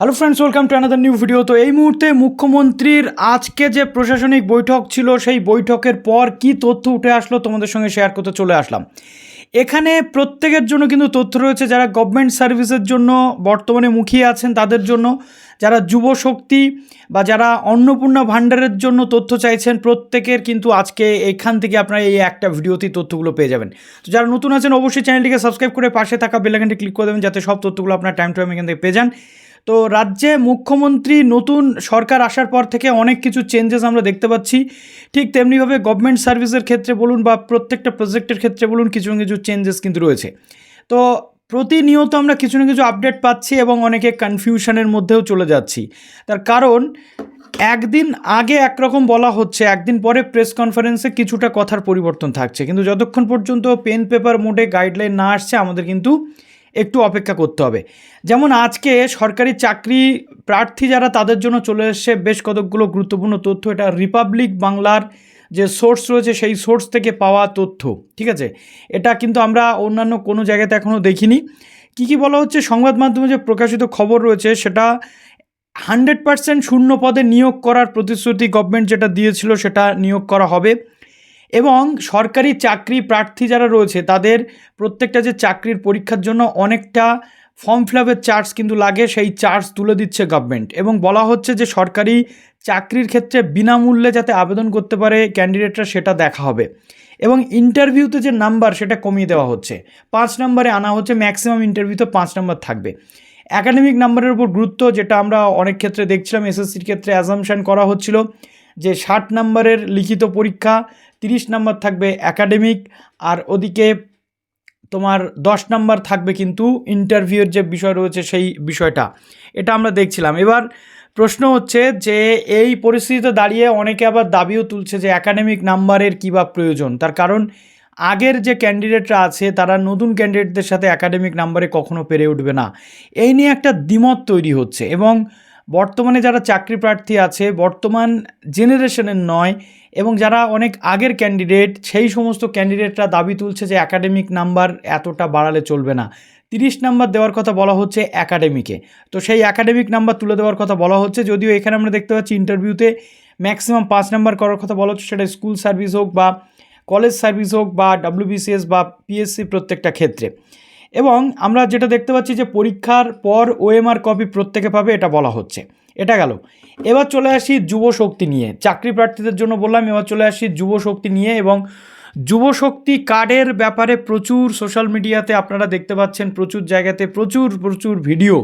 Hello friends, welcome to another new video. তো এই মুহূর্তে মুখ্যমন্ত্রীর আজকে যে প্রশাসনিক বৈঠক ছিল সেই বৈঠকের পর কি তথ্য উঠে আসলো তোমাদের সঙ্গে শেয়ার করতে চলে আসলাম। এখানে প্রত্যেকের জন্য কিন্তু তথ্য রয়েছে, যারা গভর্নমেন্ট সার্ভিসের জন্য বর্তমানে মুখিয়ে আছেন তাদের জন্য, যারা যুব শক্তি বা যারা অন্নপূর্ণা ভাণ্ডারের জন্য তথ্য চাইছেন, প্রত্যেকের কিন্তু আজকে এখান থেকে আপনারা এই একটা ভিডিওতেই তথ্যগুলো পেয়ে যাবেন। তো যারা নতুন আছেন অবশ্যই চ্যানেলটিকে সাবস্ক্রাইব করে পাশে থাকা বেল আইকনটি ক্লিক করে দেবেন, যাতে সব তথ্যগুলো আপনার টাইম টু টাইম এখান থেকে পেয়ে যান। তো রাজ্যে মুখ্যমন্ত্রী নতুন সরকার আসার পর থেকে অনেক কিছু চেঞ্জেস আমরা দেখতে পাচ্ছি। ঠিক তেমনিভাবে গভর্নমেন্ট সার্ভিসের ক্ষেত্রে বলুন বা প্রত্যেকটা প্রজেক্টের ক্ষেত্রে বলুন, কিছু না কিছু চেঞ্জেস কিন্তু রয়েছে। তো প্রতিনিয়ত আমরা কিছু না কিছু আপডেট পাচ্ছি এবং অনেকে কনফিউশনের মধ্যেও চলে যাচ্ছি। তার কারণ একদিন আগে একরকম বলা হচ্ছে, একদিন পরে প্রেস কনফারেন্সে কিছুটা কথার পরিবর্তন থাকছে, কিন্তু যতক্ষণ পর্যন্ত পেন পেপার মোডে গাইডলাইন না আসছে আমাদের কিন্তু একটু অপেক্ষা করতে হবে। যেমন আজকে সরকারি চাকরি প্রার্থী যারা, তাদের জন্য চলে এসছে বেশ কতকগুলো গুরুত্বপূর্ণ তথ্য। এটা রিপাবলিক বাংলার যে সোর্স রয়েছে সেই সোর্স থেকে পাওয়া তথ্য, ঠিক আছে। এটা কিন্তু আমরা অন্যান্য কোনো জায়গাতে এখনও দেখিনি। কী বলা হচ্ছে, সংবাদ মাধ্যমে যে প্রকাশিত খবর রয়েছে সেটা 100% শূন্য পদে নিয়োগ করার প্রতিশ্রুতি গভর্নমেন্ট যেটা দিয়েছিল সেটা নিয়োগ করা হবে, এবং সরকারি চাকরি প্রার্থী যারা রয়েছে তাদের প্রত্যেকটা যে চাকরির পরীক্ষার জন্য অনেকটা ফর্ম ফিল আপের চার্জ কিন্তু লাগে, সেই চার্জ তুলে দিচ্ছে গভর্নমেন্ট। এবং বলা হচ্ছে যে সরকারি চাকরির ক্ষেত্রে বিনামূল্যে যাতে আবেদন করতে পারে ক্যান্ডিডেটরা, সেটা দেখা হবে। এবং ইন্টারভিউতে যে নাম্বার সেটা কমিয়ে দেওয়া হচ্ছে, 5 নম্বরে আনা হচ্ছে, ম্যাক্সিমাম ইন্টারভিউতে 5 নম্বর থাকবে। অ্যাকাডেমিক নাম্বারের উপর গুরুত্ব, যেটা আমরা অনেক ক্ষেত্রে দেখছিলাম, এসএসসির ক্ষেত্রে অ্যাজামশন করা হচ্ছিল যে 60 নম্বরের লিখিত পরীক্ষা, 30 নম্বর থাকবে অ্যাকাডেমিক, আর ওদিকে তোমার 10 নম্বর থাকবে কিন্তু ইন্টারভিউয়ের যে বিষয় রয়েছে সেই বিষয়টা। এটা আমরা দেখছিলাম। এবার প্রশ্ন হচ্ছে যে এই পরিস্থিতিতে দাঁড়িয়ে অনেকে আবার দাবিও তুলছে যে একাডেমিক নাম্বারের কী বা প্রয়োজন। তার কারণ আগের যে ক্যান্ডিডেটরা আছে তারা নতুন ক্যান্ডিডেটদের সাথে একাডেমিক নাম্বারে কখনো পেরে উঠবে না, এই নিয়ে একটা দ্বিমত তৈরি হচ্ছে। এবং বর্তমানে যারা চাকরি প্রার্থী আছে, বর্তমান জেনারেশনের নয়, এবং যারা অনেক আগের ক্যান্ডিডেট, সেই সমস্ত ক্যান্ডিডেটরা দাবি তুলছে যে একাডেমিক নাম্বার এতটা বাড়ালে চলবে না। 30 নাম্বার দেওয়ার কথা বলা হচ্ছে একাডেমিকে, তো সেই একাডেমিক নাম্বার তুলে দেওয়ার কথা বলা হচ্ছে। যদিও এখানে আমরা দেখতে পাচ্ছি ইন্টারভিউতে ম্যাক্সিমাম 5 নাম্বার করার কথা বলা হচ্ছে, সেটা স্কুল সার্ভিস হোক বা কলেজ সার্ভিস হোক বা WBCS বা PSC প্রত্যেকটা ক্ষেত্রে। এবং আমরা যেটা দেখতে পাচ্ছি যে পরীক্ষার পর OMR কপি প্রত্যেকে পাবে, এটা বলা হচ্ছে। এটা গেল। এবার চলে আসি যুব শক্তি নিয়ে। চাকরি প্রার্থীদের জন্য বললাম, এবার চলে আসি যুব শক্তি নিয়ে। এবং যুব শক্তি কার্ডের ব্যাপারে প্রচুর সোশ্যাল মিডিয়াতে আপনারা দেখতে পাচ্ছেন, প্রচুর জায়গাতে প্রচুর ভিডিও,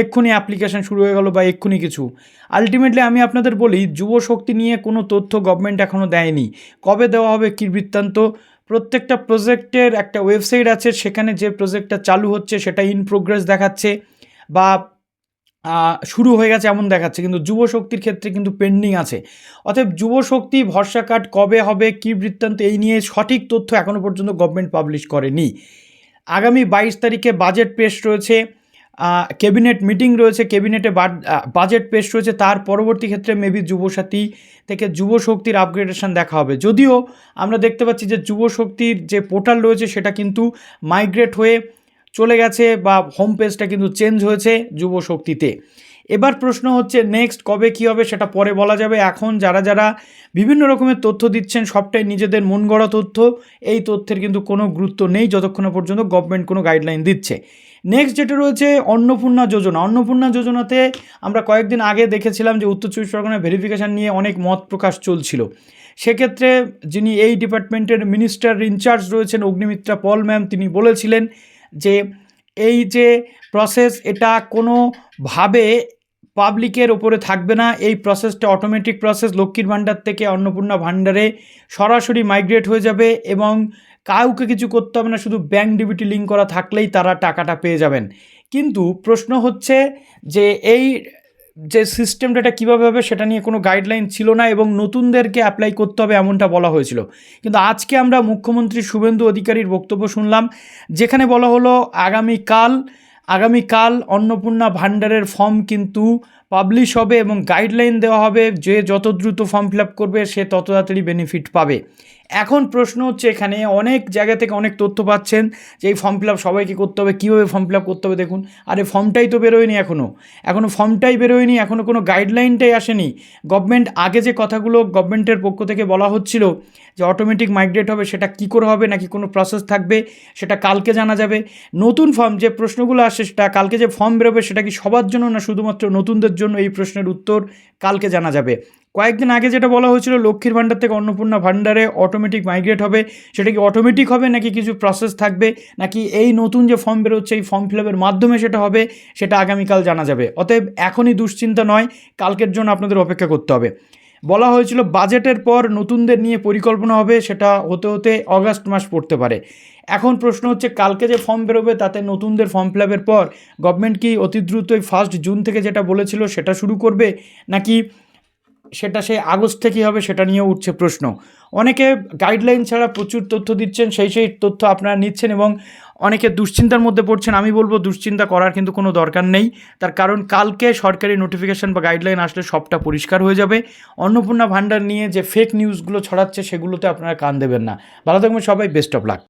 এক্ষুনি অ্যাপ্লিকেশন শুরু হয়ে গেল বা এক্ষুনি কিছু। আলটিমেটলি আমি আপনাদের বলি, যুব শক্তি নিয়ে কোনো তথ্য গভর্নমেন্ট এখনও দেয়নি। কবে দেওয়া হবে কী বৃত্তান্ত, প্রত্যেকটা প্রজেক্টের একটা ওয়েবসাইট আছে, সেখানে যে প্রজেক্টটা চালু হচ্ছে সেটা ইন প্রোগ্রেস দেখাচ্ছে বা শুরু হয়ে গেছে এমন দেখাচ্ছে, কিন্তু যুব শক্তির ক্ষেত্রে কিন্তু পেন্ডিং আছে। অতএব যুব শক্তি ভরসা কার্ড কবে হবে, কী বৃত্তান্ত, এই নিয়ে সঠিক তথ্য এখনও পর্যন্ত গভর্নমেন্ট পাবলিশ করেনি। আগামী 22 তারিখে বাজেট পেশ রয়েছে, ক্যাবিনেট মিটিং রয়েছে, ক্যাবিনেটে বাজেট পেশ রয়েছে, তার পরবর্তী ক্ষেত্রে মেবি যুবসাথী থেকে যুব শক্তির আপগ্রেডেশন দেখা হবে। যদিও আমরা দেখতে পাচ্ছি যে যুব শক্তির যে পোর্টাল রয়েছে সেটা কিন্তু মাইগ্রেট হয়ে চলে গেছে, বা হোম পেজটা কিন্তু চেঞ্জ হয়েছে যুব শক্তিতে। এবার প্রশ্ন হচ্ছে নেক্সট কবে কী হবে সেটা পরে বলা যাবে। এখন যারা বিভিন্ন রকমের তথ্য দিচ্ছেন সবটাই নিজেদের মন গড়া তথ্য, এই তথ্যের কিন্তু কোনো গুরুত্ব নেই যতক্ষণ পর্যন্ত গভর্নমেন্ট কোনো গাইডলাইন দিচ্ছে। নেক্সট যেটা রয়েছে অন্নপূর্ণা যোজনা। অন্নপূর্ণা যোজনাতে আমরা কয়েকদিন আগে দেখেছিলাম যে উত্তর চব্বিশ পরগনার ভেরিফিকেশান নিয়ে অনেক মত প্রকাশ চলছিল। সেক্ষেত্রে যিনি এই ডিপার্টমেন্টের মিনিস্টার ইনচার্জ রয়েছেন অগ্নিমিত্রা পল ম্যাম, তিনি বলেছিলেন যে এই যে প্রসেস এটা কোনোভাবে পাবলিকের ওপরে থাকবে না, এই প্রসেসটা অটোমেটিক প্রসেস, লক্ষ্মীর ভাণ্ডার থেকে অন্নপূর্ণা ভাণ্ডারে সরাসরি মাইগ্রেট হয়ে যাবে এবং কাউকে কিছু করতে হবে না, শুধু ব্যাঙ্ক ডিবিটি লিঙ্ক করা থাকলেই তারা টাকাটা পেয়ে যাবেন। কিন্তু প্রশ্ন হচ্ছে যে এই যে সিস্টেমটা এটা কীভাবে হবে সেটা নিয়ে কোনো গাইডলাইন ছিল না, এবং নতুনদেরকে অ্যাপ্লাই করতে হবে এমনটা বলা হয়েছিল। কিন্তু আজকে আমরা মুখ্যমন্ত্রী শুভেন্দু অধিকারীর বক্তব্য শুনলাম, যেখানে বলা হলো আগামীকাল অন্নপূর্ণা ভাণ্ডারের ফর্ম কিন্তু পাবলিশ হবে এবং গাইডলাইন দেওয়া হবে, যে যত দ্রুত ফর্ম ফিল আপ করবে সে তত তাড়াতাড়ি বেনিফিট পাবে। এখন প্রশ্ন হচ্ছে এখানে অনেক জায়গা থেকে অনেক তথ্য পাচ্ছেন যে এই ফর্ম ফিল আপ সবাইকে করতে হবে, কীভাবে ফর্ম ফিল আপ করতে হবে। দেখুন, আরে ফর্মটাই তো বেরোয়নি, এখনও ফর্মটাই বেরোয়নি, এখনও কোনো গাইডলাইনটাই আসেনি। গভর্নমেন্ট আগে যে কথাগুলো গভর্নমেন্টের পক্ষ থেকে বলা হচ্ছিল যে অটোমেটিক মাইগ্রেট হবে, সেটা কী করে হবে, নাকি কোনো প্রসেস থাকবে, সেটা কালকে জানা যাবে। নতুন ফর্ম যে প্রশ্নগুলো আসে, সেটা কালকে যে ফর্ম বেরোবে সেটা কি সবার জন্য না শুধুমাত্র নতুনদের জন্য, এই প্রশ্নের উত্তর কালকে জানা যাবে। কয়েকদিন আগে যেটা বলা হয়েছিল লক্ষ্মীর ভাণ্ডার থেকে অন্নপূর্ণা ভাণ্ডারে অটোমেটিক মাইগ্রেট হবে, সেটা কি অটোমেটিক হবে নাকি কিছু প্রসেস থাকবে, নাকি এই নতুন যে ফর্ম বেরোচ্ছে এই ফর্ম ফিল আপের মাধ্যমে সেটা হবে, সেটা আগামীকাল জানা যাবে। অতএব এখনই দুশ্চিন্তা নয়, কালকের জন্য আপনাদের অপেক্ষা করতে হবে। বলা হয়েছিল বাজেটের পর নতুনদের নিয়ে পরিকল্পনা হবে, সেটা হতে হতে অগাস্ট মাস পড়তে পারে। এখন প্রশ্ন হচ্ছে কালকে যে ফর্ম বেরোবে তাতে নতুনদের ফর্ম ফিল আপের পর গভর্নমেন্ট কি অতি দ্রুতই 1 জুন থেকে যেটা বলেছিল সেটা শুরু করবে, নাকি সেটা সেই আগস্ট থেকেই হবে, সেটা নিয়েও উঠছে প্রশ্ন। অনেকে গাইডলাইন ছাড়া প্রচুর তথ্য দিচ্ছেন, সেই তথ্য আপনারা নিচ্ছেন এবং অনেকে দুশ্চিন্তার মধ্যে পড়ছেন। আমি বলবো দুশ্চিন্তা করার কিন্তু কোনো দরকার নেই, তার কারণ কালকে সরকারি নোটিফিকেশান বা গাইডলাইন আসলে সবটা পরিষ্কার হয়ে যাবে। অন্নপূর্ণা ভাণ্ডার নিয়ে যে ফেক নিউজগুলো ছড়াচ্ছে সেগুলোতে আপনারা কান দেবেন না। ভালো থাকবেন সবাই, বেস্ট অফ লাক।